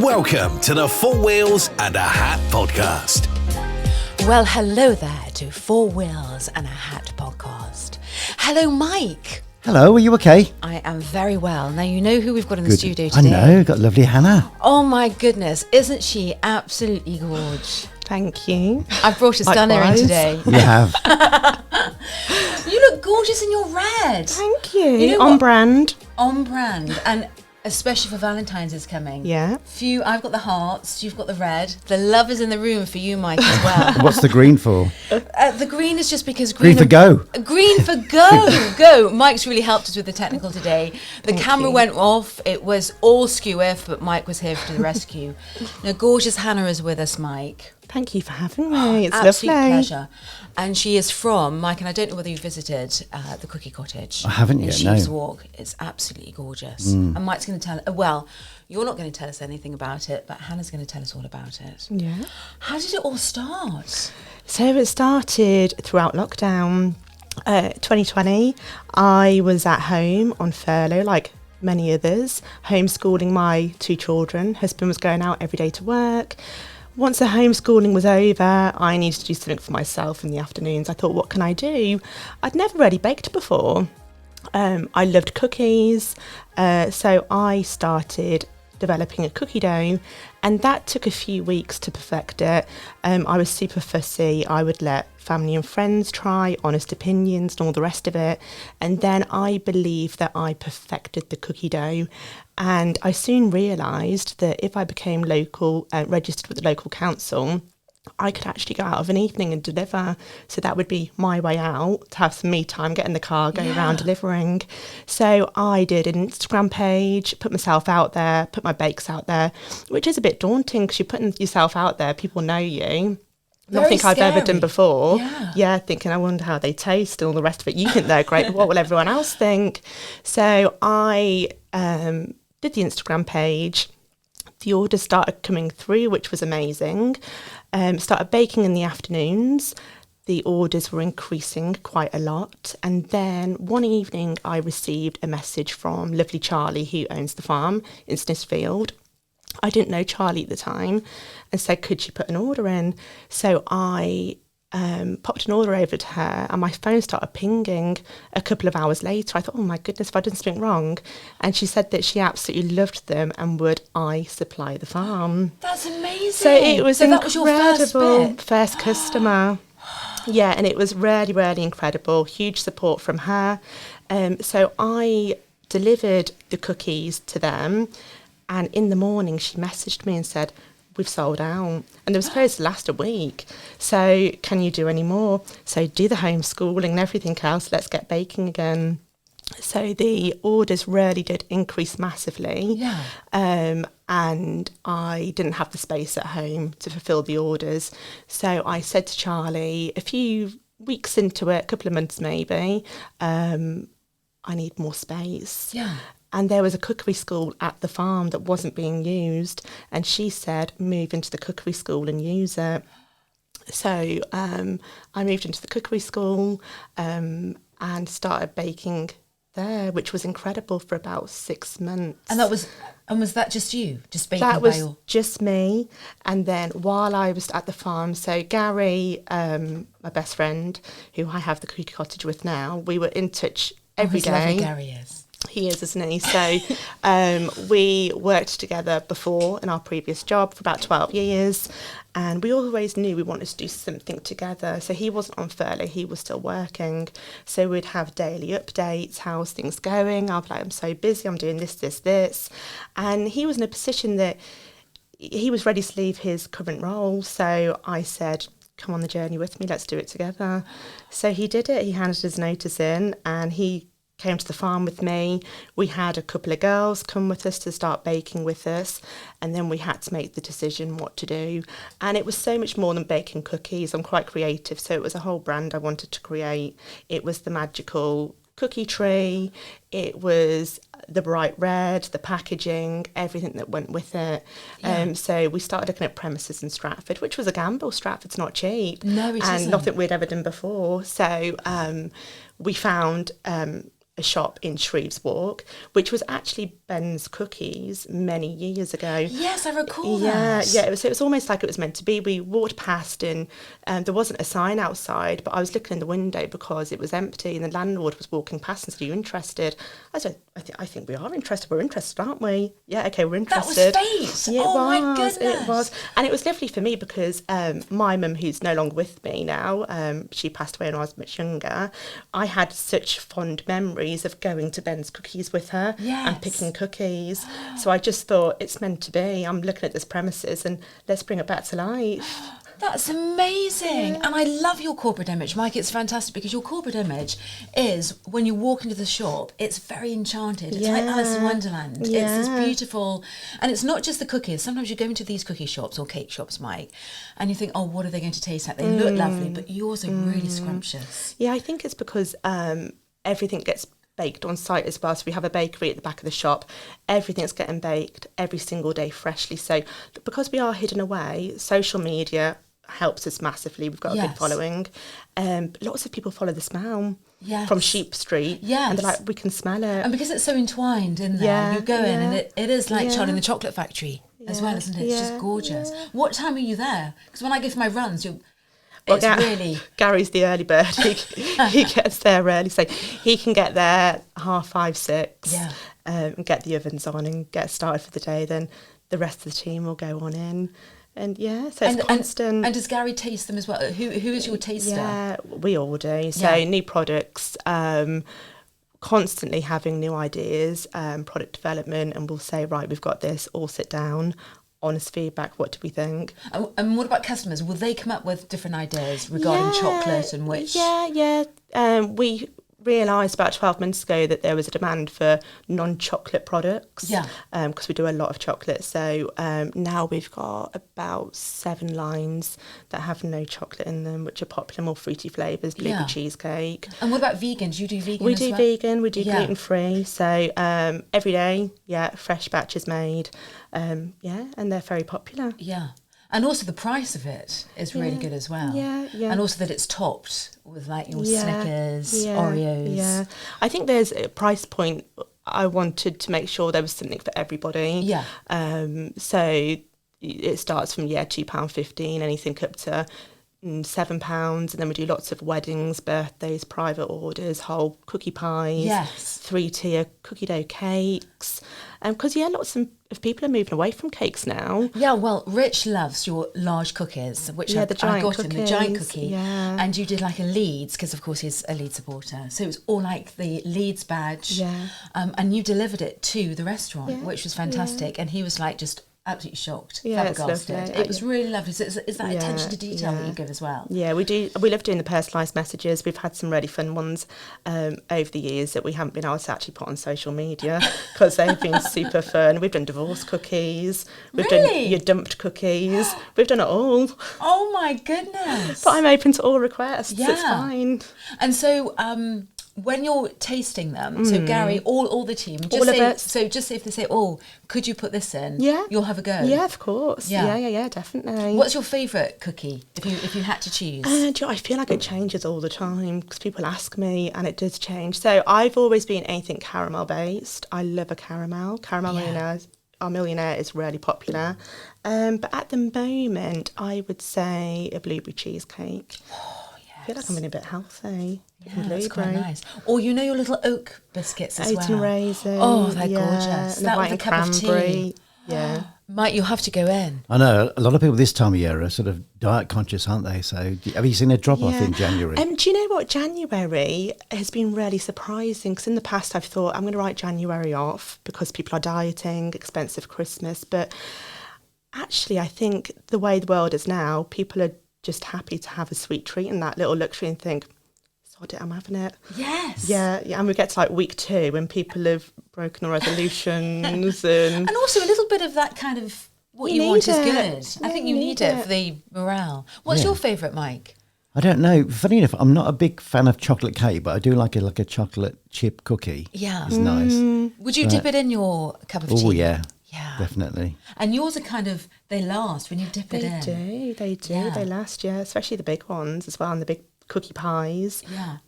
Welcome to the Four Wheels and a Hat podcast. Well, hello there to Four Wheels and a Hat podcast. Hello, Mike. Hello, are you okay? I am very well. Now, you know who we've got in the studio today. I know, got lovely Hannah. Oh my goodness, isn't she absolutely gorgeous? Thank you. I've brought a stunner in today. You have. You look gorgeous in your red. Thank you. You know On what? brand. On brand. And especially for Valentine's is coming. Yeah. I've got the hearts, you've got the red. The love is in the room for you, Mike, as well. What's the green for? The green is just because Green for go. Green for go. Go. Mike's really helped us with the technical today. The camera went off. It was all skew-if, but Mike was here to the rescue. Now, gorgeous Hannah is with us, Mike. Thank you for having me. It's Absolute lovely. pleasure. And she is from, Mike, and I don't know whether you visited the Cookie Cottage. I haven't in yet, Sheep's no. Walk. It's absolutely gorgeous. And Mike's going to tell, well, you're not going to tell us anything about it, but Hannah's going to tell us all about it. Yeah. How did it all start? So it started throughout lockdown 2020. I was at home on furlough, like many others, homeschooling my two children. Husband was going out every day to work. Once the homeschooling was over, I needed to do something for myself in the afternoons. I thought, what can I do? I'd never really baked before. I loved cookies, so I started developing a cookie dough, and that took a few weeks to perfect it. I was super fussy. I would let family and friends try, honest opinions and all the rest of it, and then I believe that I perfected the cookie dough. And I soon realised that if I became registered with the local council, I could actually go out of an evening and deliver. So that would be my way out, to have some me time, get in the car, go around delivering. So I did an Instagram page, put myself out there, put my bakes out there, which is a bit daunting because you're putting yourself out there, people know you. Nothing I've ever done before. Yeah, thinking, I wonder how they taste and all the rest of it. You think they're great, but what will everyone else think? So I did the Instagram page. The orders started coming through, which was amazing. Started baking in the afternoons. The orders were increasing quite a lot. And then one evening I received a message from lovely Charlie, who owns the farm in Smithfield. I didn't know Charlie at the time, and said, could she put an order in? So I popped an order over to her, and my phone started pinging a couple of hours later. I thought, oh my goodness, have I done something wrong? And she said that she absolutely loved them, and would I supply the farm? That's amazing. So it was incredible. That was your first customer. Yeah, and it was really, really incredible. Huge support from her. So I delivered the cookies to them, and in the morning she messaged me and said, we've sold out. And they were supposed to last a week. So can you do any more? So do the homeschooling and everything else. Let's get baking again. So the orders really did increase massively. Yeah. And I didn't have the space at home to fulfill the orders. So I said to Charlie, a few weeks into it, a couple of months maybe, I need more space. Yeah. And there was a cookery school at the farm that wasn't being used. And she said, move into the cookery school and use it. So I moved into the cookery school and started baking there, which was incredible for about 6 months. And was that just you? Just baking That was away? just me. And then while I was at the farm, so Gary, my best friend, who I have the Cookie Cottage with now, we were in touch every day. Lovely Gary is. He is, isn't he? So we worked together before in our previous job for about 12 years, and we always knew we wanted to do something together. So he wasn't on furlough, he was still working. So we'd have daily updates, how's things going? I'd be like, I'm so busy, I'm doing this. And he was in a position that he was ready to leave his current role. So I said, come on the journey with me, let's do it together. So he did it, he handed his notice in, and he came to the farm with me. We had a couple of girls come with us to start baking with us, and then we had to make the decision what to do. And it was so much more than baking cookies. I'm quite creative, so it was a whole brand I wanted to create. It was the magical cookie tree, it was the bright red, the packaging, everything that went with it. So we started looking at premises in Stratford, which was a gamble. Stratford's not cheap. No, it isn't. And nothing we'd ever done before. So we found a shop in Shreves Walk, which was actually Ben's Cookies many years ago. Yes, I recall Yeah, that. yeah. It was almost like it was meant to be. We walked past and there wasn't a sign outside, but I was looking in the window because it was empty, and the landlord was walking past and said, "Are you interested?" I said, I think we are interested. We're interested, aren't we? Yeah, okay, we're interested. That was fate. Yeah, Oh my it goodness. was. And it was lovely for me because my mum, who's no longer with me now, she passed away when I was much younger. I had such fond memories of going to Ben's Cookies with her Yes. and picking cookies. So I just thought, it's meant to be. I'm looking at this premises and let's bring it back to life. That's amazing. And I love your corporate image, Mike. It's fantastic because your corporate image is, when you walk into the shop, it's very enchanted. It's like Alice in Wonderland. It's this beautiful, and it's not just the cookies. Sometimes you go into these cookie shops or cake shops, Mike, and you think, oh, what are they going to taste like? They look lovely, but yours are really scrumptious. Yeah, I think it's because everything gets baked on site as well. So we have a bakery at the back of the shop. Everything's getting baked every single day freshly. So because we are hidden away, social media helps us massively. We've got a good following. Lots of people follow the smell from Sheep Street. Yes. And they're like, we can smell it. And because it's so entwined in there, you go in and it is like Charlie and the Chocolate Factory as well, isn't it? It's just gorgeous. What time are you there? Because when I go for my runs, really... Gary's the early bird. He gets there early, so he can get there 5:30, 6, and get the ovens on and get started for the day. Then the rest of the team will go on in. And so it's constant. And does Gary taste them as well? Who is your taster? Yeah, we all do. So new products, constantly having new ideas, product development, and we'll say, right, we've got this, all sit down, honest feedback, what do we think? And what about customers? Will they come up with different ideas regarding chocolate and which? We realised about 12 months ago that there was a demand for non-chocolate products because we do a lot of chocolate. So now we've got about 7 lines that have no chocolate in them, which are popular, more fruity flavours, blueberry cheesecake. And what about vegans? You do vegan We as do well? vegan, we do gluten-free. So every day, fresh batches made. And they're very popular. Yeah. And also the price of it is really good as well. Yeah. And also that it's topped with like your Snickers, Oreos. Yeah. I think there's a price point. I wanted to make sure there was something for everybody. Yeah. So it starts from £2.15, anything up to £7, and then we do lots of weddings, birthdays, private orders, whole cookie pies, 3-tier cookie dough cakes. Because lots of people are moving away from cakes now. Yeah, well, Rich loves your large cookies, which I got him, the giant cookie. Yeah. And you did like a Leeds, because of course he's a Leeds supporter. So it was all like the Leeds badge. Yeah. And you delivered it to the restaurant, which was fantastic. And he was like just absolutely shocked, flabbergasted. It was really lovely. So is that attention to detail that you give as well? Yeah, we do. We love doing the personalised messages. We've had some really fun ones over the years that we haven't been able to actually put on social media because they've been super fun. We've done divorce cookies. We've done your dumped cookies. We've done it all. Oh my goodness. But I'm open to all requests. Yeah. It's fine. And so... when you're tasting them, so Gary, all the team, just say if they say, "Oh, could you put this in?" Yeah, you'll have a go. Yeah, of course. Yeah, definitely. What's your favourite cookie if you had to choose? I feel like it changes all the time because people ask me, and it does change. So I've always been anything caramel based. I love a caramel. Millionaire. Our millionaire is really popular, but at the moment, I would say a blueberry cheesecake. I feel like I'm being a bit healthy. Yeah, that's quite nice. Or your little oak biscuits as well. Oat and raisins. Oh, they're gorgeous. And that the white with a cup of tea. Yeah. Mike, you'll have to go in. I know a lot of people this time of year are sort of diet conscious, aren't they? So have you seen a drop off in January? Do you know what? January has been really surprising because in the past I've thought I'm going to write January off because people are dieting, expensive Christmas. But actually, I think the way the world is now, people are just happy to have a sweet treat and that little luxury and think, sod it, I'm having it. Yes. Yeah, and we get to like week 2 when people have broken the resolutions and also a little bit of that kind of what you want is good. I think you need it for the morale. What's your favourite, Mike? I don't know. Funny enough, I'm not a big fan of chocolate cake, but I do like a chocolate chip cookie. Yeah. It's nice. Would you dip it in your cup of tea? Oh, yeah. Yeah. Definitely. And yours are they last when you dip it in. They do. Yeah. They last, especially the big ones as well, and the big cookie pies. Yeah.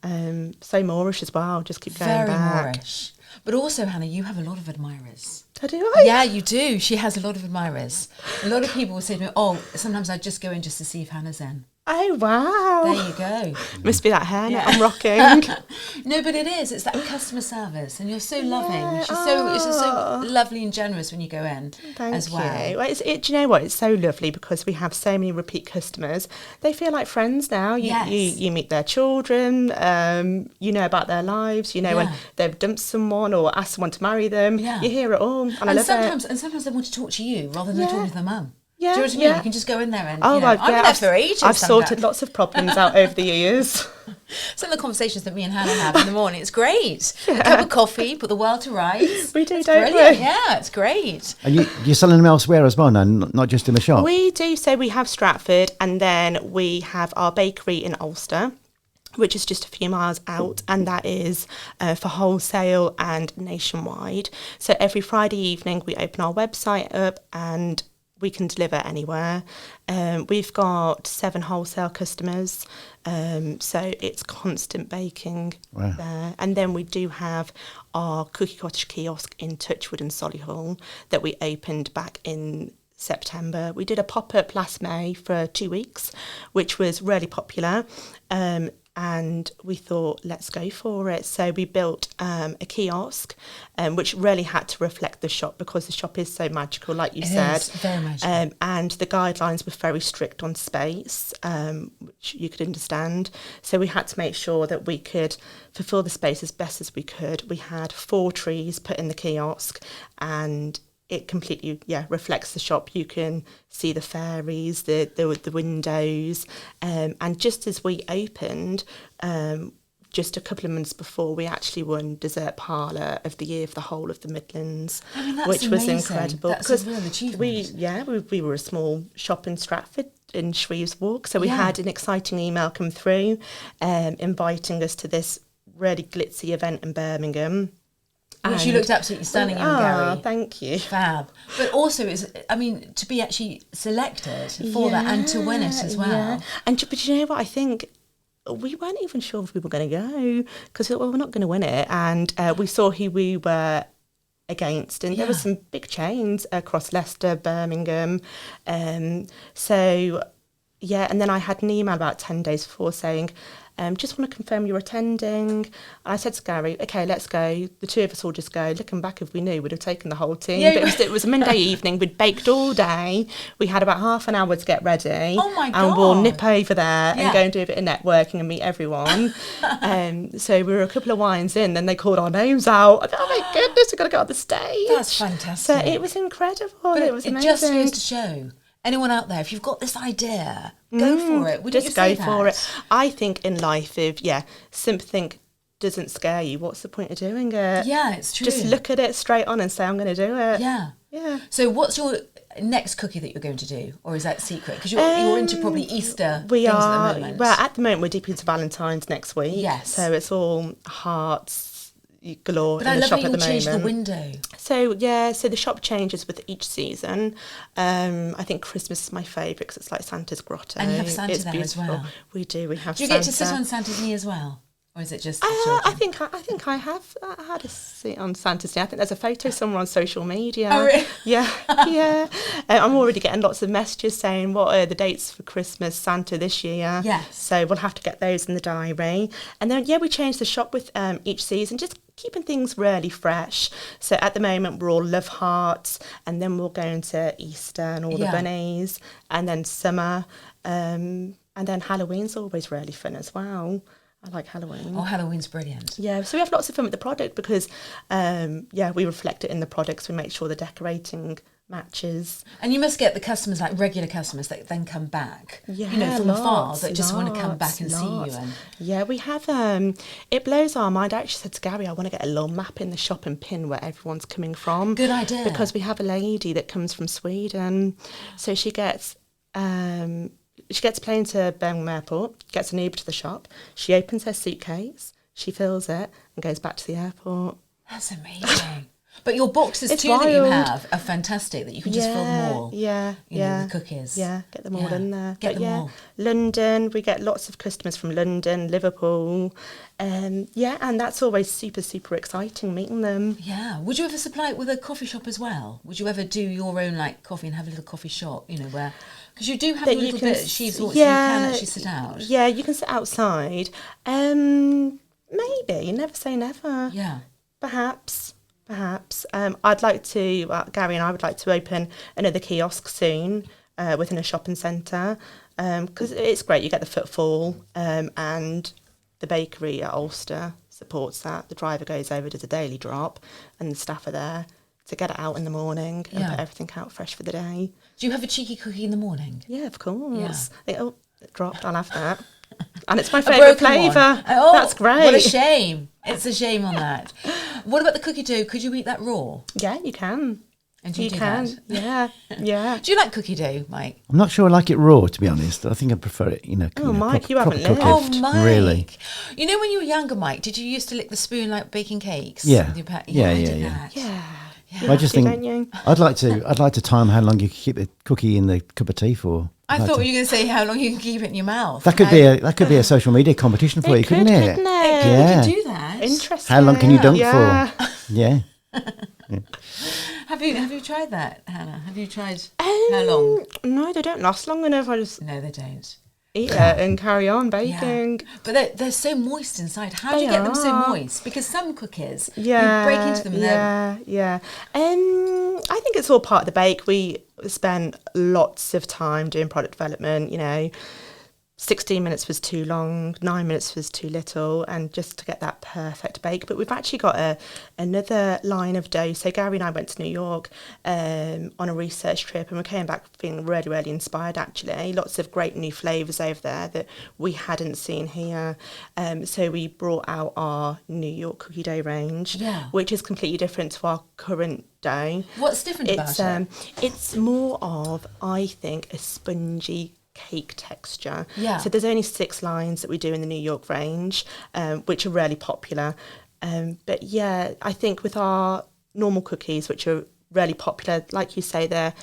So Moorish as well, just keep going Very back. Moorish. But also, Hannah, you have a lot of admirers. Oh, do I? Yeah, you do. She has a lot of admirers. A lot of people will say to me, oh, sometimes I just go in just to see if Hannah's in. Oh, wow. There you go. Must be that hair Yeah. I'm rocking. No, but it is. It's that customer service, and you're so loving. It's just so lovely and generous when you go in as well. Thank you. Well, do you know what? It's so lovely because we have so many repeat customers. They feel like friends now. You meet their children. You know about their lives. You know when they've dumped someone or asked someone to marry them. Yeah. You hear it all, and I love sometimes, it. And sometimes they want to talk to you rather than talking to their mum. Yeah, do you know what I mean? You can just go in there and, I'm there for ages. I've sorted sometimes. lots of problems out over the years. Some of the conversations that me and Hannah have in the morning, it's great. A cup of coffee, put the world to rights. We do, it's don't brilliant. we? Yeah, it's great. And you're selling them elsewhere as well, no? Not just in the shop? We do. So we have Stratford, and then we have our bakery in Ulster, which is just a few miles out, and that is for wholesale and nationwide. So every Friday evening we open our website up and we can deliver anywhere. We've got 7 wholesale customers, so it's constant baking there. And then we do have our Cookie Cottage kiosk in Touchwood and Solihull that we opened back in September. We did a pop-up last May for 2 weeks, which was really popular. And we thought, let's go for it. So we built a kiosk, which really had to reflect the shop because the shop is so magical, like you said. It is very magical. And the guidelines were very strict on space, which you could understand. So we had to make sure that we could fulfil the space as best as we could. We had 4 trees put in the kiosk, and it completely reflects the shop. You can see the fairies, the windows, and just as we opened, just a couple of months before, we actually won Dessert Parlour of the Year for the whole of the Midlands, that's which was amazing. incredible. That's a real achievement. We were a small shop in Stratford in Shreves Walk, so we had an exciting email come through, inviting us to this really glitzy event in Birmingham. Which you looked absolutely stunning in, Gary. Thank you. Fab. But also, to be actually selected for that and to win it as well. Yeah. But you know what? I think we weren't even sure if we were going to go because we're not going to win it. And we saw who we were against, and there were some big chains across Leicester, Birmingham. And then I had an email about 10 days before saying, just want to confirm you're attending. I said to Gary, okay, let's go. The 2 of us will just go. Looking back, if we knew, we'd have taken the whole team. Yeah, but it was a Monday evening. We'd baked all day. We had about half an hour to get ready. Oh, my God. And we'll nip over there and go and do a bit of networking and meet everyone. So we were a couple of wines in, then they called our names out. I thought, oh, my goodness, we've got to go on the stage. That's fantastic. So it was incredible. But it was amazing. It just goes to show, anyone out there, if you've got this idea, go for it. Just go for it. I think in life, if something doesn't scare you, what's the point of doing it? Yeah, it's true. Just look at it straight on and say, I'm going to do it. Yeah. So what's your next cookie that you're going to do, or is that secret? Because you're into probably Easter things at the moment. Well, at the moment we're deep into Valentine's next week. Yes. So it's all hearts galore But in I the love shop how at the you'll change moment. the window. So the shop changes with each season. I think Christmas is my favourite because it's like Santa's grotto. And you have Santa it's there beautiful. as well. We do. We have. Do you Santa. get to sit on Santa's knee as well, or is it just the I children? think I have had a sit on Santa's knee. I think there's a photo somewhere on social media. Oh, really? Yeah. I'm already getting lots of messages saying what are the dates for Christmas Santa this year. Yes. So we'll have to get those in the diary. And then we change the shop with each season, just keeping things really fresh. So at the moment we're all love hearts, and then we'll go into Easter and all the bunnies, and then summer, and then Halloween's always really fun as well. I like Halloween. Oh, Halloween's brilliant. Yeah, so we have lots of fun with the product because, we reflect it in the products. We make sure the decorating matches. And you must get the customers, like regular customers, that then come back, Yeah, from afar, lots, that just want to come back and see lots. you. And Yeah, we have, it blows our mind. I actually said to Gary, I want to get a little map in the shop and pin where everyone's coming from. Good idea. Because we have a lady that comes from Sweden. So she gets a plane to Birmingham Airport, gets an Uber to the shop. She opens her suitcase, she fills it and goes back to the airport. That's amazing. But your boxes It's too that you wild. have are fantastic, that you can just fill them all. Yeah, You know, the cookies. Yeah, get them all in there. Get But them all. London, we get lots of customers from London, Liverpool. And that's always super, super exciting meeting them. Yeah. Would you ever supply it with a coffee shop as well? Would you ever do your own like coffee and have a little coffee shop, you know, where... Because you do have a little bit of sheaves walks, so you can actually sit out. Yeah, you can sit outside. Maybe, never say never. Yeah. Perhaps. I'd like to, Gary and I would like to open another kiosk soon within a shopping centre because it's great. You get the footfall and the bakery at Ulster supports that. The driver goes over, does a daily drop and the staff are there to get it out in the morning and put everything out fresh for the day. Do you have a cheeky cookie in the morning? Yeah, of course. Yeah. It dropped. I'll have that. And it's my favourite flavour. Oh, that's great. What a shame. It's a shame on that. What about the cookie dough? Could you eat that raw? Yeah, you can. And do you do can. that? Yeah. Do you like cookie dough, Mike? I'm not sure I like it raw, to be honest. I think I prefer it, Mike, you haven't proper lived. cooked, Oh, Mike. really. You know when you were younger, Mike, did you used to lick the spoon like baking cakes? Yeah. With your Yeah, I yeah, did yeah. that. Yeah. I just think don't you? I'd like to time how long you could keep the cookie in the cup of tea for. I thought you were going to say how long you can keep it in your mouth. That could be a social media competition for you, couldn't it? Couldn't it? Yeah. You could do that. Interesting. How long can you dunk Yeah. for? Yeah. Have you tried that, Hannah? Have you tried how long? No, they don't last long enough. I just No, they don't. eat it and carry on baking. But they're so moist inside. How do you They get them so are. moist? Because some cookies, Yeah. you break into them and they're... Yeah. I think it's all part of the bake. We spend lots of time doing product development, 16 minutes was too long, 9 minutes was too little, and just to get that perfect bake. But we've actually got another line of dough. So Gary and I went to New York on a research trip, and we came back feeling really, really inspired, actually. Lots of great new flavours over there that we hadn't seen here. So we brought out our New York cookie dough range, which is completely different to our current dough. What's different about it? It's more of, I think, a spongy cake texture. Yeah. So there's only 6 lines that we do in the New York range, which are really popular. But yeah, I think with our normal cookies, which are really popular, like you say, they're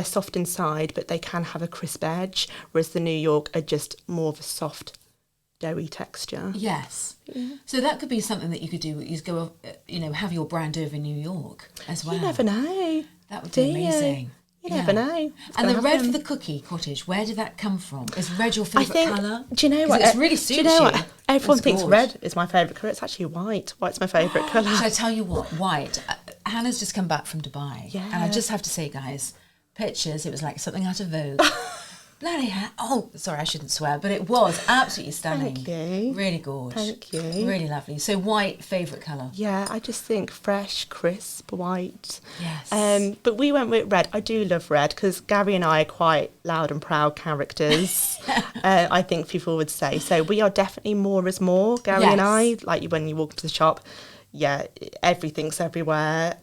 soft inside, but they can have a crisp edge, whereas the New York are just more of a soft, doughy texture. Yes. So that could be something that you could do, is go, have your brand over in New York as well. You never know. That would Do be you? amazing. You never know. It's And the gonna red happen. for the Cookie Cottage, where did that come from? Is red your favourite I think, colour? do you know 'Cause what? It's really do suits you know what? you. Everyone It's thinks gorgeous. red is my favourite colour. It's actually white. White's my favourite colour. Should I tell you what? White. Hannah's just come back from Dubai. Yeah. And I just have to say, guys, pictures, it was like something out of Vogue. Bloody hell. Oh, sorry, I shouldn't swear, but it was absolutely stunning. Thank you. Really gorgeous. Thank you. Really lovely. So white, favourite colour? Yeah, I just think fresh, crisp, white. Yes. But we went with red. I do love red because Gary and I are quite loud and proud characters. I think people would say. So we are definitely more is more, Gary and I. Like when you walk into the shop, yeah, everything's everywhere,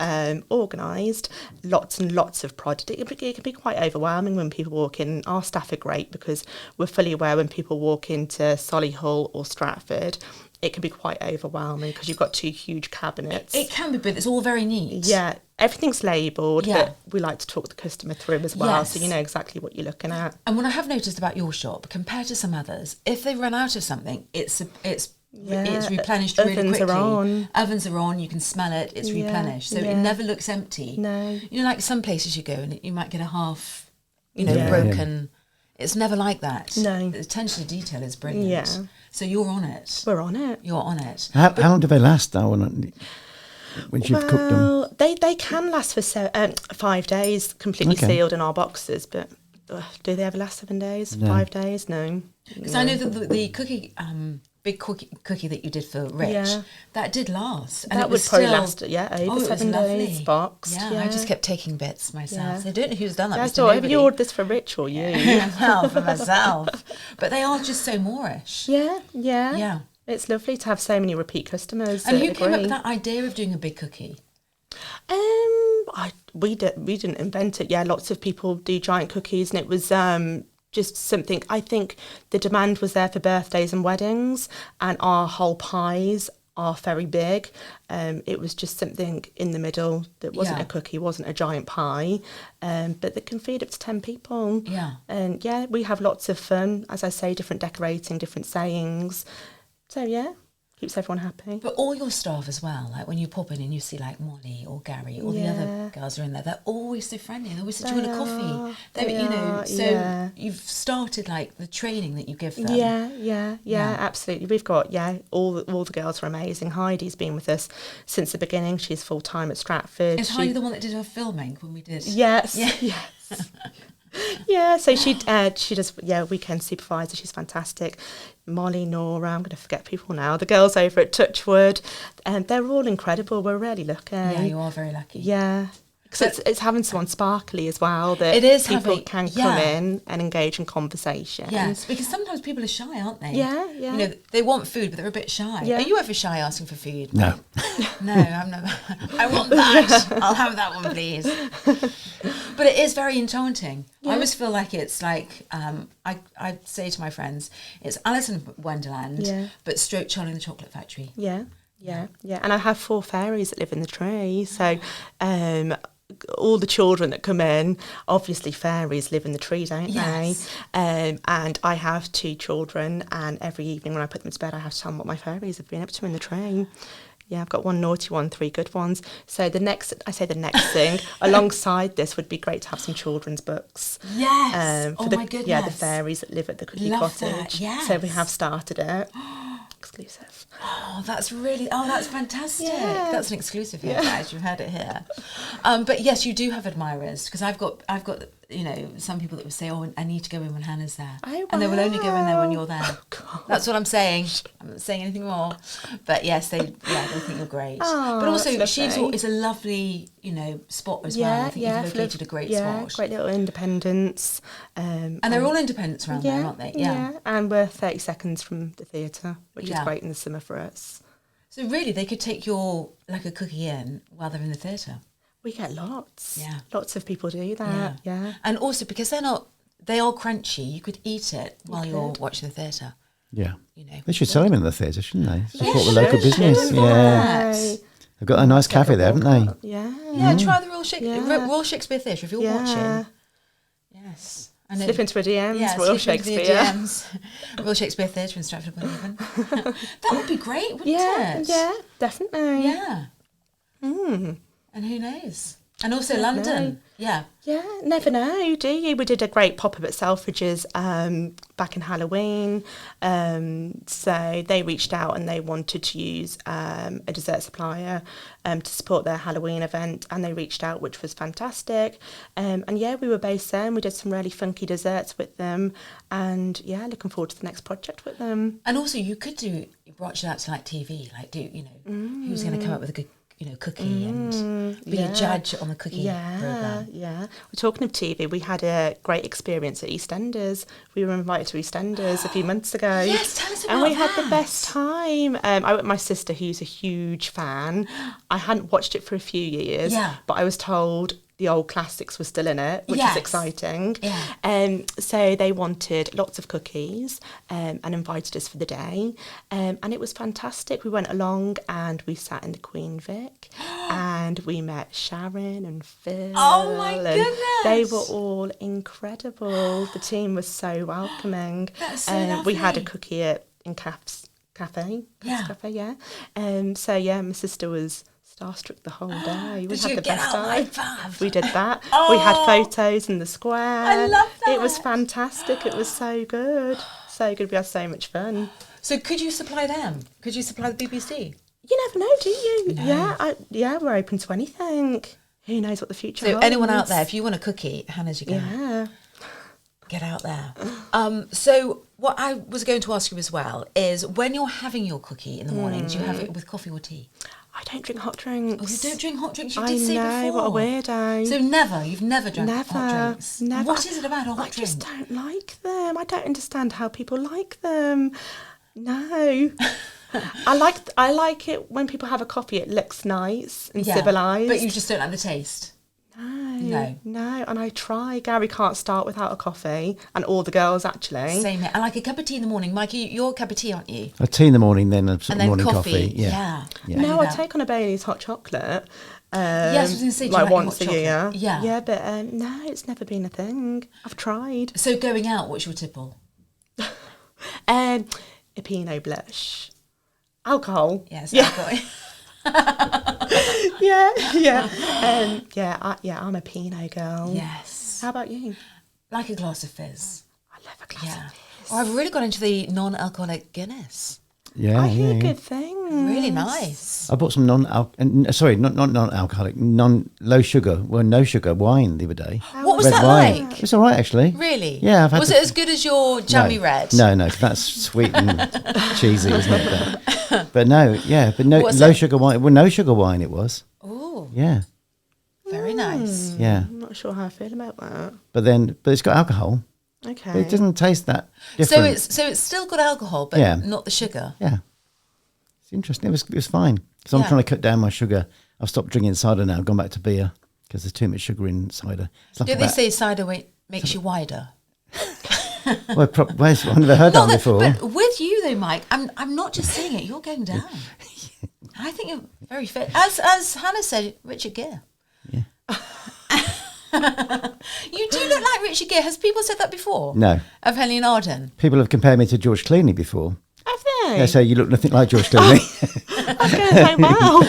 organised, lots and lots of product. It can be quite overwhelming when people walk in. Our staff are great because we're fully aware when people walk into Solihull or Stratford, it can be quite overwhelming because you've got 2 huge cabinets. It can be, but it's all very neat. Yeah, everything's labelled, Yeah. but we like to talk the customer through as well, Yes. so you know exactly what you're looking at. And what I have noticed about your shop, compared to some others, if they run out of something, it's replenished really ovens quickly. are on. Ovens are on, you can smell it, it's replenished. So it never looks empty. No. Like some places you go and you might get a half, Yeah. broken. It's never like that. No. The attention to detail is brilliant. Yeah. So you're on it. We're on it. You're on it. How long do they last now when you've cooked them? Well, they can last for 5 days, completely Okay. sealed in our boxes, but do they ever last 7 days? No. 5 days? No. Because I know that the cookie, big cookie that you did for Rich, Yeah. that did last. And That it would was probably still, last, over it was 7 days, lovely. boxed. Yeah, I just kept taking bits myself. Yeah. So I don't know who's done that. Yeah, I Mr. thought, have Nobody. you ordered this for Rich or you? Well, for myself. But they are just so Moorish. Yeah. Yeah. It's lovely to have so many repeat customers. And that who came up agree. with that idea of doing a big cookie? We didn't invent it. Yeah, lots of people do giant cookies, and it was just something. I think the demand was there for birthdays and weddings, and our whole pies are very big. It was just something in the middle that wasn't Yeah. a cookie, wasn't a giant pie, but that can feed up to 10 people. Yeah. And yeah, we have lots of fun, as I say, different decorating, different sayings. So yeah, keeps everyone happy. But all your staff as well, like when you pop in and you see like Molly or Gary or the other girls are in there, they're always so friendly. They always sit you in a coffee. So you've started like the training that you give them. Yeah, absolutely. We've got all the girls are amazing. Heidi's been with us since the beginning. She's full time at Stratford. Is Heidi the one that did our filming when we did? Yes. Yeah, so she does weekend supervisor. She's fantastic. Molly, Nora, I'm going to forget people now. The girls over at Touchwood, and they're all incredible. We're really lucky. Yeah, you are very lucky. Yeah. Because it's having someone sparkly as well that it is people can come in and engage in conversation. Yes, because sometimes people are shy, aren't they? Yeah. You know, they want food, but they're a bit shy. Yeah. Are you ever shy asking for food? No. No, I'm never. I want that. I'll have that one, please. But it is very enchanting. I always feel like it's like, I say to my friends, it's Alice in Wonderland, but stroke Charlie in the Chocolate Factory. Yeah. And I have 4 fairies that live in the tree. So all the children that come in, obviously fairies live in the tree, don't they? And I have 2 children, and every evening when I put them to bed, I have to tell them what my fairies have been up to in the tree. Yeah, I've got 1 naughty one, 3 good ones. So the next thing, alongside this, would be great to have some children's books. Yes. My goodness. Yeah, the fairies that live at the Cookie Cottage. That, yes. So we have started it. Exclusive. Oh, that's fantastic. Yeah. That's an exclusive here, guys. You've heard it here. But yes, you do have admirers, because I've got some people that would say, "Oh, I need to go in when Hannah's there," and they will only go in there when you're there. Oh, God. That's what I'm saying. I'm not saying anything more. But yes, they think you're great. Oh, but also, that's Sheaves lovely. is a lovely spot as well. I think you've located a great spot. Great little independents. And they're all independents around there, aren't they? Yeah, and we're 30 seconds from the theatre, which is great in the summer for us. So really, they could take a cookie in while they're in the theatre. We get lots. Yeah. Lots of people do that. Yeah. And also because they are crunchy, you could eat it while you're watching the theatre. Yeah. You know. They should sell them in the theatre, shouldn't they? Support the Yeah, local business. Yeah. They've got a nice cafe there, haven't they? Yeah. Yeah, try the Royal Shakespeare Theatre if you're watching. Yes. And Slip into a DMs, yeah, Royal slip into the Shakespeare. DMs. Royal Shakespeare Theatre in Stratford-upon-Avon. That would be great, wouldn't it? Yeah, definitely. Yeah. And who knows? And also London. Yeah. Yeah, never know, do you? We did a great pop-up at Selfridges back in Halloween. So they reached out and they wanted to use a dessert supplier to support their Halloween event, and they reached out, which was fantastic. And yeah, we were based there and we did some really funky desserts with them, and yeah, looking forward to the next project with them. And also you could branch it out to like TV, like who's going to come up with a good cookie and be a judge on the cookie programme. Yeah. We're talking of TV. We had a great experience at EastEnders. We were invited to EastEnders a few months ago. Yes, tell us about and we that. had the best time. I went with my sister, who's a huge fan. I hadn't watched it for a few years, but I was told the old classics were still in it, which is exciting. Yeah. So they wanted lots of cookies and invited us for the day. And it was fantastic. We went along and we sat in the Queen Vic and we met Sharon and Phil. Oh my goodness. They were all incredible. The team was so welcoming. That's so lovely. We had a cookie in Cafe. Cafe, yeah. So yeah, my sister was starstruck the whole day. We had the best time. We did that. We had photos in the square. I love that. It was fantastic. It was so good. So good. We had so much fun. So could you supply them? Could you supply the BBC? You never know, do you? No. Yeah, we're open to anything. Who knows what the future So holds. anyone out there, if you want a cookie, Hannah's your girl. Yeah. Get out there. So what I was going to ask you as well is, when you're having your cookie in the morning, do you have it with coffee or tea? I don't drink hot drinks. Oh, you don't drink hot drinks? You I did say know, before. what a weirdo. So you've never drank hot drinks? Never. What is it about a hot I drink? just don't like them. I don't understand how people like them. No. I like it when people have a coffee, it looks nice and civilised. But you just don't like the taste? No, and I try. Gary can't start without a coffee, and all the girls actually. Same here. I like a cup of tea in the morning. Mike, you're a cup of tea, aren't you? A tea in the morning, then a sort And of then morning coffee. coffee. Yeah. No, I take on a Bailey's hot chocolate. Yes, I was going to say, do you like like once hot a year. chocolate? Yeah. Yeah, but no, it's never been a thing. I've tried. So going out, what's your tipple? A Pinot Blush. Alcohol. Yes, Yeah. alcohol. I'm a Pinot girl. Yes. How about you? Like a glass of fizz. I love a glass of fizz. Oh, I've really got into the non-alcoholic Guinness. Yeah, I hear yeah. good things. Really nice. I bought some not non-alcoholic, low sugar, no sugar wine the other day. What was Red that wine. like? It's all right, actually. Really? Yeah, I've had Was to- it as good as your jammy red? No, that's sweet and cheesy, isn't it? But no, What's low it? sugar wine. Well, no sugar wine it was. Oh, Yeah, very nice. yeah. I'm not sure how I feel about that. But it's got alcohol. Okay. But it doesn't taste that So different. it's still got alcohol, but Yeah. not the sugar. Yeah, it's interesting. It was fine because I'm Yeah. trying to cut down my sugar. I've stopped drinking cider now. I've gone back to beer because there's too much sugar in cider. It's like Don't they say cider makes you wider? Well, I've never heard that before. But with you though, Mike, I'm not just saying it. You're going down. I think you're very fit. As Hannah said, Richard Gere. Yeah. You do look like Richard Gere. Has people said that before? No. Of Helen Arden. People have compared me to George Clooney before. Have they? They say you look nothing like George Clooney. I was going to say, wow.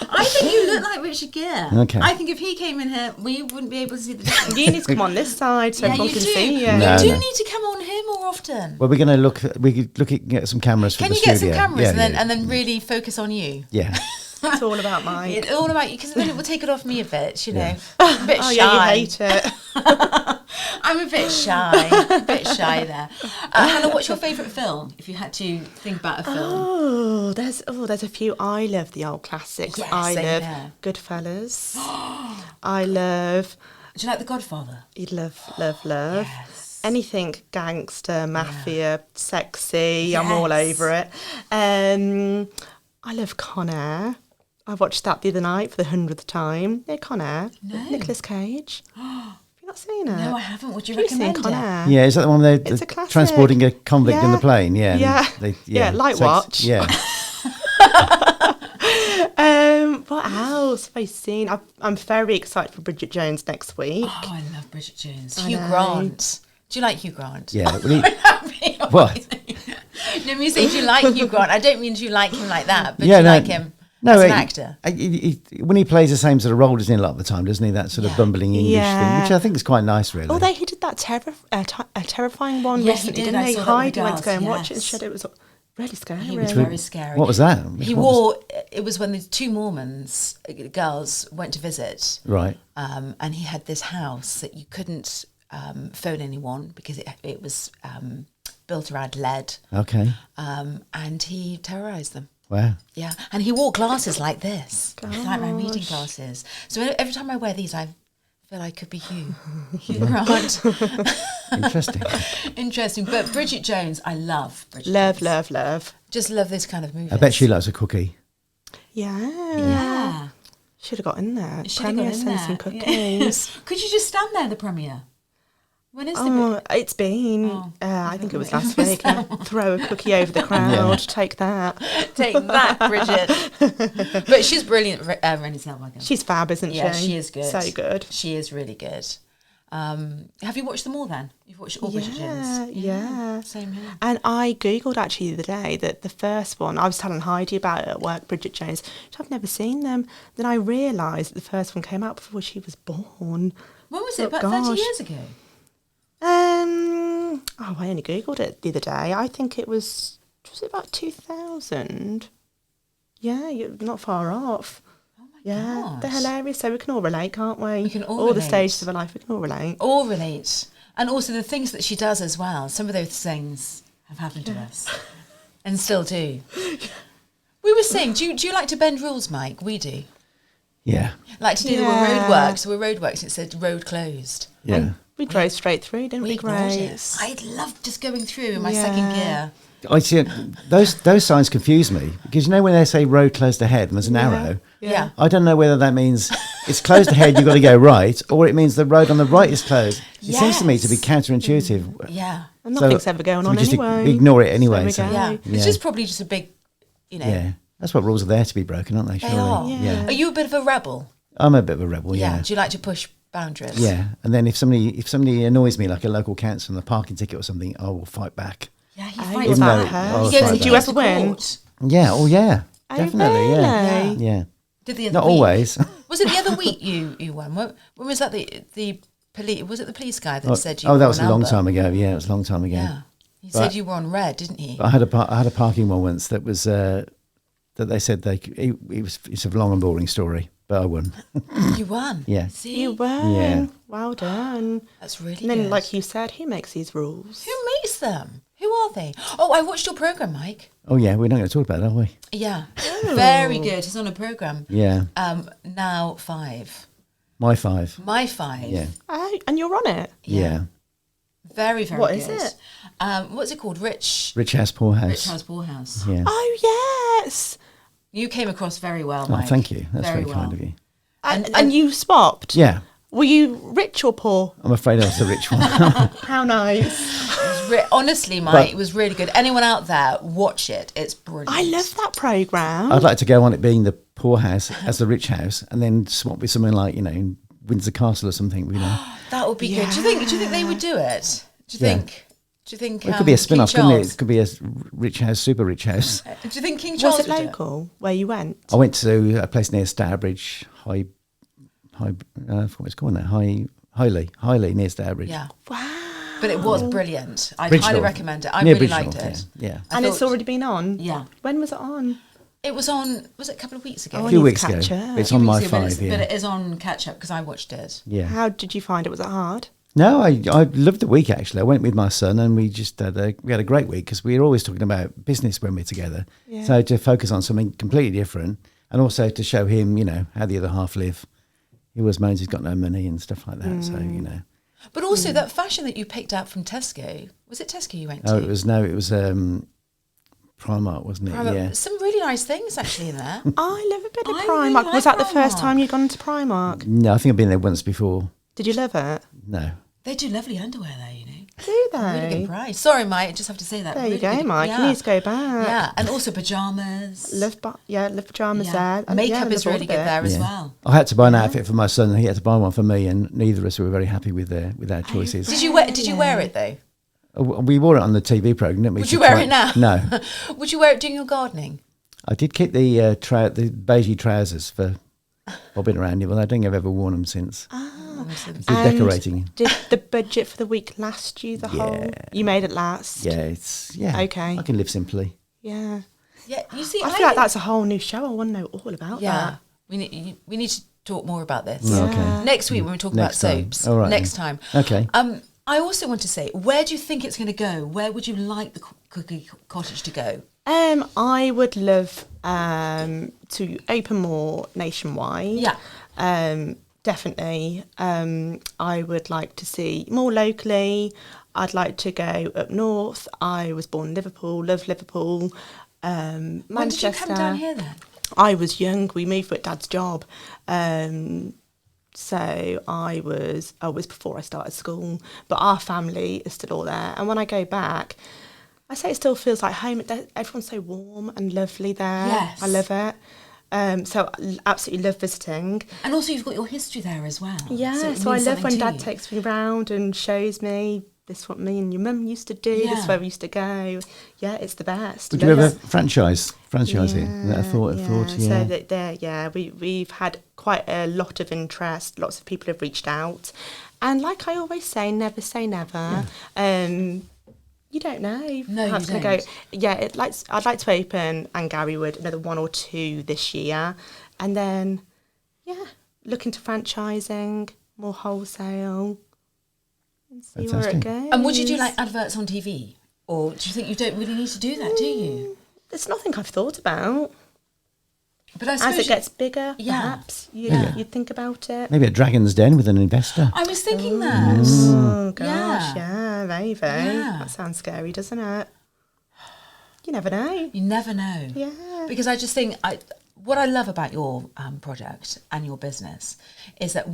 I think you look like Richard Gere. Okay. I think if he came in here, we wouldn't be able to see the difference. You need to come on this side so everyone you can do. see you. No. You do no. need to come on here more often. Well, we're going to look. We could look at get some cameras for Can the you studio. get some cameras Yeah, and then really focus on you? yeah. It's all about Mike. It's all about you because then it will take it off me a bit, you know. I'm a bit Oh shy. yeah, you hate it. I'm a bit shy. A bit shy there. Hannah, what's your favourite film? If you had to think about a film. Oh, there's a few. I love the old classics. Yeah, I same love here. Goodfellas. I love. Do you like The Godfather? You love. Yes. Anything gangster, mafia, sexy. I'm all Yes. over it. I love Con Air. I watched that the other night for the 100th time. Yeah, Con Air. No. Nicolas Cage. Have you not seen it? No, I haven't. Would you Have you seen recommend Con it? Air? Yeah, is that the one where they're It's a classic. transporting a convict in the Yeah. plane? Yeah. and Yeah. Yeah, Light Watch. Yeah. What else have I seen? I'm very excited for Bridget Jones next week. Oh, I love Bridget Jones. I Hugh know. Grant. Do you like Hugh Grant? Yeah. Well, What? No, me saying do you like Hugh Grant. I don't mean do you like him like that, but yeah, do you no, like him as an actor. When he plays the same sort of role, doesn't he, a lot of the time, doesn't he? That sort of bumbling English thing, which I think is quite nice, really. Although he did that terrifying one Yeah, he recently, did. didn't I he? saw that with Heidi the went to go and girls, watch it and yes. said it was really scary. He was very scary. What was that? He wore. It was when the two Mormons girls went to visit, Right. and he had this house that you couldn't phone anyone because it was built around lead, Okay. and he terrorised them. Wow. Yeah, and he wore glasses like this, like my reading glasses. So every time I wear these, I feel I could be Hugh Grant. Interesting. Interesting, but Bridget Jones, I love Bridget Jones. Love. Just love this kind of movie. I bet she likes a cookie. Yeah. Yeah. Should have got in there. Should have Premier got in sent there. some cookies. Yeah. Could you just stand there, the premiere? When is the... Oh, it's been. I think it was last week. Throw a cookie over the crowd. Take that. Take that, Bridget. But she's brilliant, Renée Zellweger. She's fab, isn't she? Yeah, she is good. So good. She is really good. Have you watched them all then? You've watched all Bridget Jones? Yeah. Same here. And I Googled actually the other day that the first one, I was telling Heidi about it at work, Bridget Jones, which I've never seen them. Then I realised that the first one came out before she was born. When was it? Oh, About 30 gosh. years ago? I only Googled it the other day. I think it was it about 2000? Yeah, you're not far off. Yeah, gosh. they're hilarious. So we can all relate, can't we? We can all the relate. stages of our life, we can all relate. All relate. And also the things that she does as well. Some of those things have happened to us and still do. We were saying, do you like to bend rules, Mike? We do. Yeah. Like to do the roadworks. So we're roadworks. It said road closed. Yeah. We drove straight through, didn't we? ignored Great. it. I loved just going through in my second gear. I see. Those signs confuse me because you know when they say road closed ahead and there's an arrow. Yeah. I don't know whether that means it's closed ahead, you've got to go right, or it means the road on the right is closed. It seems to me to be counterintuitive. Yeah. And nothing's ever going so on we just anyway. ignore it anyway. So we go. Yeah. Yeah. It's just probably just a big, Yeah, that's what rules are there to be broken, aren't they? They Surely. are. Yeah. Are you a bit of a rebel? I'm a bit of a rebel. Yeah. Yeah. Do you like to push boundaries? Yeah, and then if somebody annoys me, like a local council on the parking ticket or something, I will fight back. Yeah, he Oh, fights Even back. though- He oh, goes- fight he back. Do you goes ever to win? court. Yeah, yeah, Oh, definitely, yeah, really? yeah. Did the other Not week. always. Was it the other week you won? When was that the police? Was it the police guy that said you? Oh, were that was on a long Amber? time ago. Yeah, it was a long time ago. Yeah, he But- said you were on red, didn't he? I had a parking one once that was that they said it's a long and boring story, but I won. You won. Yeah. See, You won. Yeah. Well done. that's really And then, good. like you said, who makes these rules? Who makes them? Who are they? Oh, I watched your program, Mike. Oh yeah, we're not going to talk about that, are we? Yeah, very good. He's on a program. Yeah, Now 5. my 5. My 5. Yeah, Oh, and you're on it. yeah. Very, very What good. is it? What's it called? Rich Rich House, Poor House. Rich House, Poor House. Yeah. Oh, yes. You came across very well, Oh, Mike. thank you. That's very well. kind of you. And you swapped? Yeah, Were you rich or poor? I'm afraid I was the rich one. How nice. Honestly, Mike, it was really good. Anyone out there, watch it. It's brilliant. I love that programme. I'd like to go on it being the poor house as the rich house, and then swap with something like Windsor Castle or something. That would be good. Do you think they would do it? Do you Yeah. think? Do you think Well, it could be a King spin-off, couldn't it? Charles- It could be a rich house, super rich house. Do you think King Charles Was it would do local where you went? I went to a place near Stourbridge, I forgot what it's called now, Highley near Stourbridge. Yeah, Wow. but it was brilliant. I Bridge highly North. recommend it. I Near really Bridge liked North, it. Yeah. I And it's thought- already been on? Yeah. When was it on? It was on. Was it a couple of weeks ago? Oh, A I few need to weeks ago. catch up. It's Few on weeks my ago, but 5, But yeah. it is on catch up because I watched it. Yeah. How did you find it? Was it hard? No, I loved the week actually. I went with my son and we just had a great week because we were always talking about business when we're together. Yeah. So to focus on something completely different and also to show him, how the other half live. He always moans he's got no money and stuff like that. So, But also that fashion that you picked out from Tesco. Was it Tesco you went to? Oh, it was Primark, wasn't it? Primark. Yeah. Some really nice things actually in there. I love a bit of I Primark. really Was like that the first Primark. time you'd gone to Primark? No, I think I've been there once before. Did you love it? No. They do lovely underwear there, Do they? Really good price. Sorry, Mike, I just have to say that. There Really you go, good- Mike. Yeah. You need to go back. Yeah, and also pajamas. Love pajamas Yeah. there. Makeup yeah, is love all really of good it. there as Yeah. well. I had to buy an outfit for my son and he had to buy one for me and neither of us were very happy with our choices. Did you wear it though? We wore it on the TV programme, didn't we? Would you wear it now? No. Would you wear it doing your gardening? I did keep the beige trousers for bobbing around, but I don't think I've ever worn them since. Did And decorating. Did the budget for the week last you the whole? Yeah. You made it last? Yeah, Okay. I can live simply. Yeah. Yeah, you see, I feel like that's a whole new show. I want to know all about yeah. that. We need to talk more about this Okay. next week when we talk Next about time. soaps. All right Next then. time. Okay. I also want to say, where do you think it's going to go? Where would you like the Cookie Cottage to go? I would love to open more nationwide. Yeah. Definitely. I would like to see more locally. I'd like to go up north. I was born in Liverpool, love Liverpool. When did Manchester. you come down here then? I was young. We moved with Dad's job. So I was before I started school, but our family is still all there. And when I go back, I say it still feels like home. Everyone's so warm and lovely there. Yes. I love it. So I absolutely love visiting. And also you've got your history there as well. Yeah, it so I means love when something to Dad you. takes me round and shows me this is what me and your mum used to do, this is Yeah. where we used to go. Yeah, it's the best. Would you Love ever it. franchise it? Is that a thought? So that there, we've had quite a lot of interest. Lots of people have reached out, and like I always say, never say never. You don't know. No, you how it's gonna don't. go. Yeah, I'd like to open and Garywood another 1 or 2 this year, and then look into franchising, more wholesale, and see where it Fantastic. goes. And would you do like adverts on TV? Or do you think you don't really need to do that, do you? It's nothing I've thought about. But I suppose As it gets bigger, Yeah. perhaps Yeah. you'd think about it. Maybe a Dragon's Den with an investor. I was thinking that. Oh gosh, yeah, maybe. Yeah. That sounds scary, doesn't it? You never know. You never know. Yeah. Because I just think what I love about your product and your business is that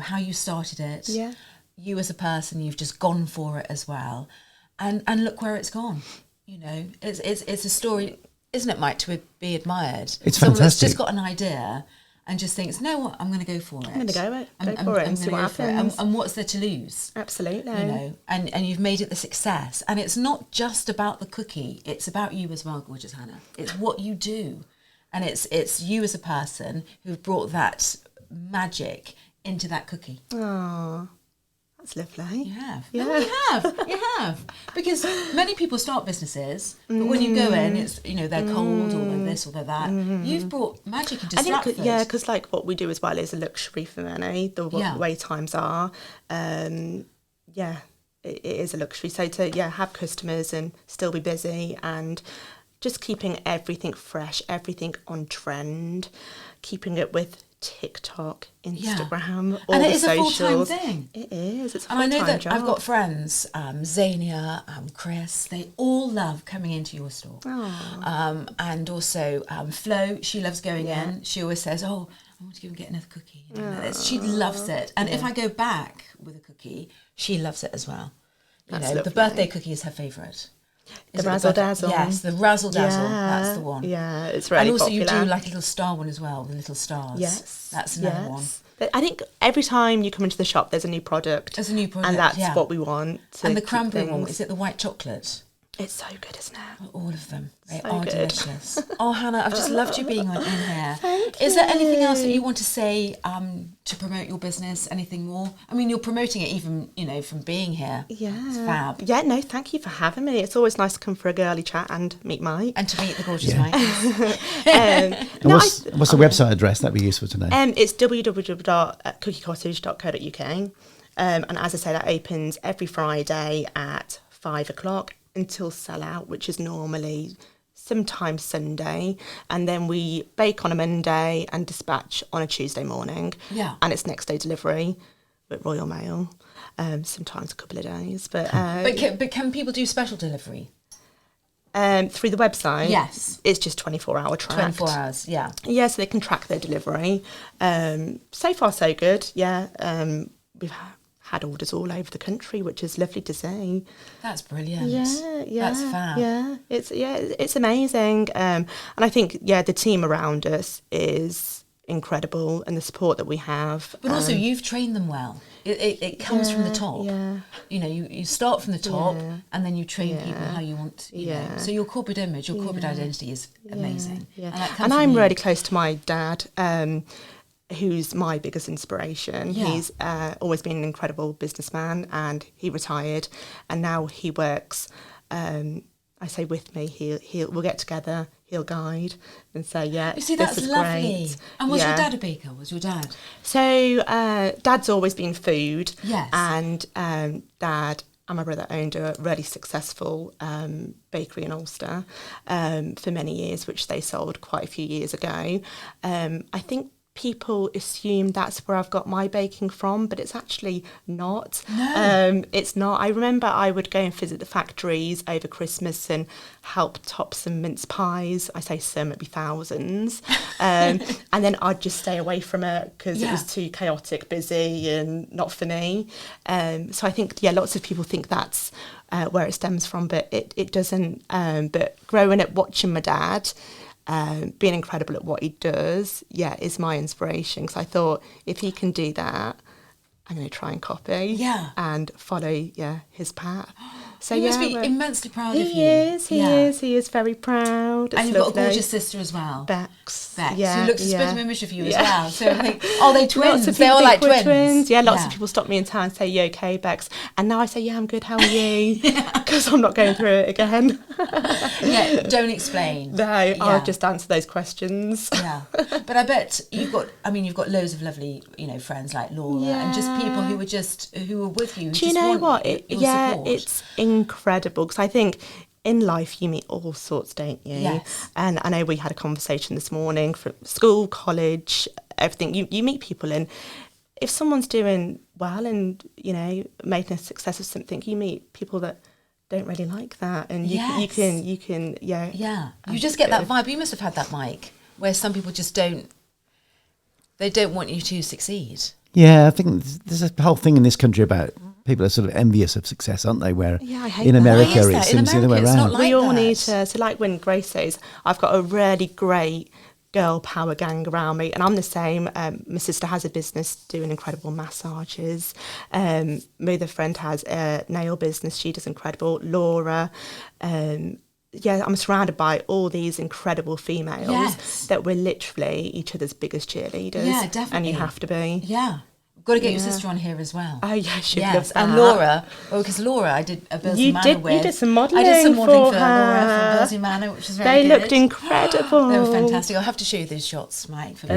how you started it. Yeah. You as a person, you've just gone for it as well, and look where it's gone. It's a story, isn't it, Mike, to be admired? It's Someone that's fantastic. just got an idea and just thinks, "No, what? I'm going to go for it. I'm going to go for it and see what happens. And what's there to lose? Absolutely. And you've made it the success. And it's not just about the cookie; it's about you as well, gorgeous Hannah. It's what you do, and it's you as a person who've brought that magic into that cookie. Oh, that's lovely. You have. Yeah. No, you have. Because many people start businesses, but when you go in, it's, they're cold or they're this or they're that. You've brought magic into Stratford. Because like what we do as well is a luxury for many, the way times are. It is a luxury. So to have customers and still be busy and just keeping everything fresh, everything on trend, keeping it with TikTok, Instagram, all and the it is socials. a full-time thing. It is. It's a and I know full-time that job. I've got friends, Zania, Chris. They all love coming into your store. And also Flo, she loves going in. She always says, "Oh, I want to go and get another cookie." She loves it. And if I go back with a cookie, she loves it as well. The birthday cookie is her favourite. The Razzle Dazzle. Yes, the Razzle Dazzle. That's the one. Yeah, it's really And also popular. you do like a little star one as well, the little stars. Yes. That's another one. But I think every time you come into the shop, there's a new product. There's a new product, and that's what we want. And the cranberry one, is it the white chocolate? It's so good, isn't it? All of them. They So are good. delicious. Oh, Hannah, I've just loved you being in here. Thank Is there anything else that you want to say to promote your business? Anything more? I mean, you're promoting it even, from being here. Yeah. It's fab. Yeah, no, thank you for having me. It's always nice to come for a girly chat and meet Mike. And to meet the gorgeous Mike. And what's the website address? That'd be useful to know. It's www.cookiecottage.co.uk. And as I say, that opens every Friday at 5:00 until sell-out, which is normally sometimes Sunday. And then we bake on a Monday and dispatch on a Tuesday morning. Yeah. And it's next day delivery with Royal Mail, sometimes a couple of days. But can people do special delivery? through the website, Yes. it's just 24-hour tracked. 24 hours, yeah. Yeah, so they can track their delivery. So far, so good. Yeah, we've had orders all over the country, which is lovely to see. That's brilliant. Yeah, That's fab. It's amazing. And I think the team around us is incredible, and the support that we have. But also, you've trained them well. It comes from the top. Yeah. You know, you start from the top, and then you train people how you want. You know. So your corporate image, your corporate identity is amazing. Yeah. And, that comes And from I'm you. really close to my dad, who's my biggest inspiration. Yeah. He's always been an incredible businessman, and he retired, and now he works. I say with me, we'll get together, he'll guide and say, You see, this that's is lovely. great. And was your dad a baker? Was your dad? So Dad's always been food. Yes. And Dad and my brother owned a really successful bakery in Ulster for many years, which they sold quite a few years ago. I think people assume that's where I've got my baking from, but it's actually not. No. It's not. I remember I would go and visit the factories over Christmas and help top some mince pies. I say some, it'd be thousands. And then I'd just stay away from it because it was too chaotic, busy, and not for me. So I think, lots of people think that's where it stems from, but it doesn't. But growing up watching my dad, being incredible at what he does, is my inspiration. Because I thought, if he can do that, I'm going to try and copy and follow his path. So He must be immensely proud of you. He is very proud. And It's you've got a lovely. gorgeous sister as well. Bex. Bex, Yeah, who looks a split yeah. image of you as well. So I think, are they twins? Lots of They people all like think we're twins. Yeah, lots of people stop me in town and say, "You okay, Bex?" And now I say, "Yeah, I'm good. How are you?" Because I'm not going through it again. Don't explain. No, I'll just answer those questions. Yeah, but I bet you've got loads of lovely, friends like Laura and just people who are with you. Do you know what? Your support. It's incredible, because I think in life you meet all sorts, don't you? Yes. And I know we had a conversation this morning from school, college, everything. You meet people, and if someone's doing well and, making a success of something, you meet people that don't really like that, and you can You just get that vibe. You must have had that, Mike, where some people just don't want you to succeed. Yeah, I think there's a whole thing in this country about people are sort of envious of success, aren't they? Where I hate in that. America Why is it that? In seems the other way America, it's not around. like We all that. need to, so like when Grace says, I've got a really great girl power gang around me, and I'm the same. My sister has a business doing incredible massages. My other friend has a nail business. She does incredible. Laura. I'm surrounded by all these incredible females Yes. that we're literally each other's biggest cheerleaders. Yeah, definitely. And you have to be. Yeah. Got to get your sister on here as well. Oh, yeah, she Yes, loves and that. Laura, because Laura, I did a Billsy You Manor did- with. you did some modelling I did some modelling for for Laura her. from Billsy Manor, which was very They good. looked incredible. They were fantastic. I'll have to show you those shots, Mike, for Billsy. They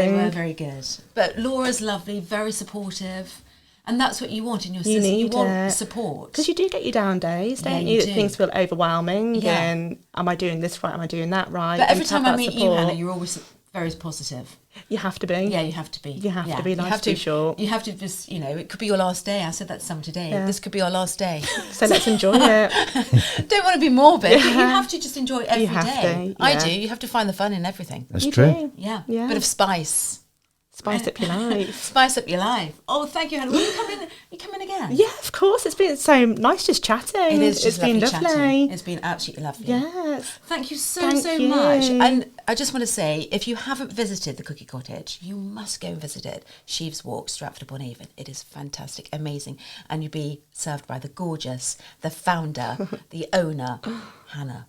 Amazing. were very good. But Laura's lovely, very supportive. And that's what you want in your You sister. You need want it. support. Because you do get your down days, don't Yeah, you you? do. Things feel overwhelming. Yeah. And am I doing this right? Am I doing that right? But And every to have time I that meet you, support, Hannah, you're always very positive. you have to be. Yeah, you have to be. You have to Yeah. be. You Life's have to too short. You have to just, it could be your last day. I said that to someone today. Yeah. This could be our last day. So let's enjoy it. Don't want to be morbid, but you have to just enjoy every day. have to, I yeah. do. You have to find the fun in everything. That's You true. do. Yeah. Yeah. Bit of spice. Spice up your life. Spice up your life. Oh, thank you, Hannah. Will you come in? You come in again? Yeah, of course. It's been so nice just chatting. It is just It's been lovely lovely. chatting. It's been absolutely lovely. Yes. Thank you so Thank you. much. And I just want to say, if you haven't visited the Cookie Cottage, you must go and visit it. Sheaves Walk, Stratford-upon-Avon. It is fantastic, amazing. And you'll be served by the gorgeous, the founder, the owner, Hannah.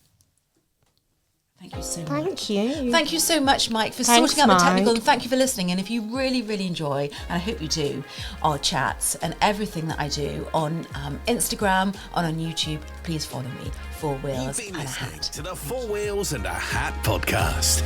Thank you so much. Thank you. Thank you so much, Mike, for Thanks, sorting out the technical, Mike. and thank you for listening. And if you really, really enjoy, and I hope you do, our chats and everything that I do on Instagram, on YouTube, please follow me, Four You've Wheels been and a listening Hat. to the Four Wheels and a Hat podcast.